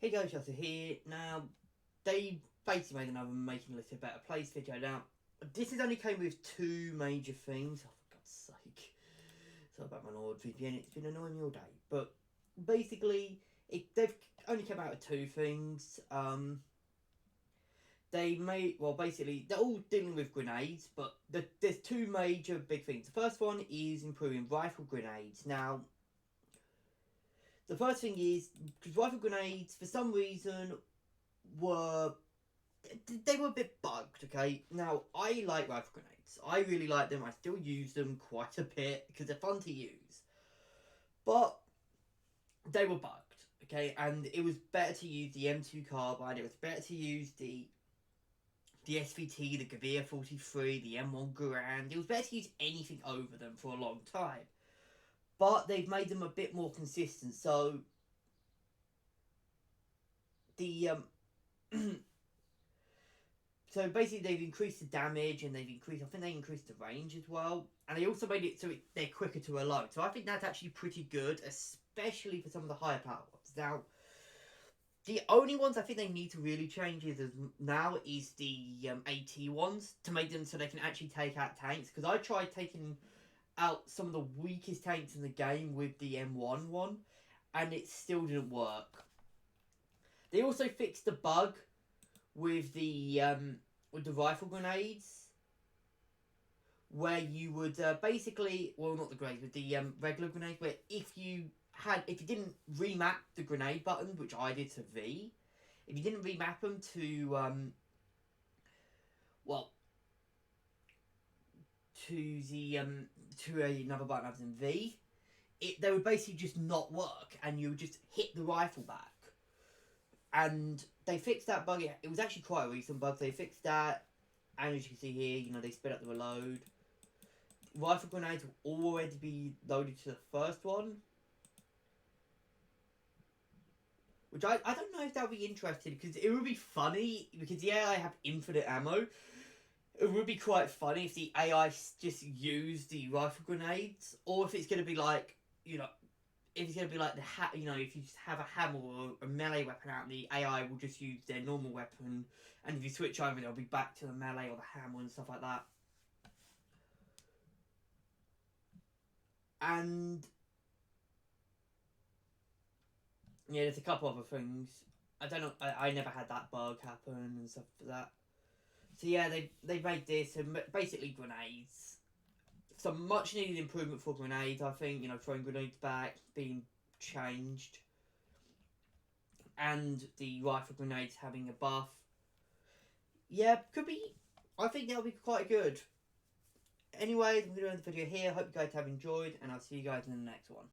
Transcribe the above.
Hey guys, Justin here. Now, they basically made another Making Enlisted a Better Place video. Now, this has only came with two major things. Oh, for God's sake. Sorry about my NordVPN, it's been annoying me all day. But, basically, they've only come out with two things. Basically, they're all dealing with grenades, but there's two major big things. The first one is improving rifle grenades. Now, the first thing is, because rifle grenades, for some reason, were they were a bit bugged, okay? Now, I like rifle grenades. I really like them. I still use them quite a bit because they're fun to use. But they were bugged, okay? And it was better to use the M2 carbine. It was better to use the SVT, the Gavir 43, the M1 Garand. It was better to use anything over them for a long time. But they've made them a bit more consistent. So the so basically they've increased the damage and I think they increased the range as well. And they also made it so they're quicker to reload. So I think that's actually pretty good, especially for some of the higher power ones. Now, the only ones I think they need to really change is the AT ones to make them so they can actually take out tanks. Because I tried taking out some of the weakest tanks in the game with the M1 one, and it still didn't work. They also fixed the bug with the rifle grenades, where you would basically, well, not the grenades, with the regular grenades, where if you didn't remap the grenade button, which I did to V, if you didn't remap them to to another button other than V, they would basically just not work, and you would just hit the rifle back. And they fixed that bug. It was actually quite a recent bug. They fixed that, and as you can see here, they sped up the reload. Rifle grenades will already be loaded to the first one, which I don't know if that would be interesting, because it would be funny, because yeah, I have infinite ammo. It would be quite funny if the AI just used the rifle grenades, or if it's going to be like, if it's going to be like if you just have a hammer or a melee weapon out, and the AI will just use their normal weapon, and if you switch over, they'll be back to the melee or the hammer and stuff like that. And yeah, there's a couple other things. I don't know. I never had that bug happen and stuff like that. So yeah, they made this, and basically grenades. Some much needed improvement for grenades, I think. Throwing grenades back, being changed, and the rifle grenades having a buff. Yeah, could be. I think that'll be quite good. Anyway, I'm going to end the video here. Hope you guys have enjoyed, and I'll see you guys in the next one.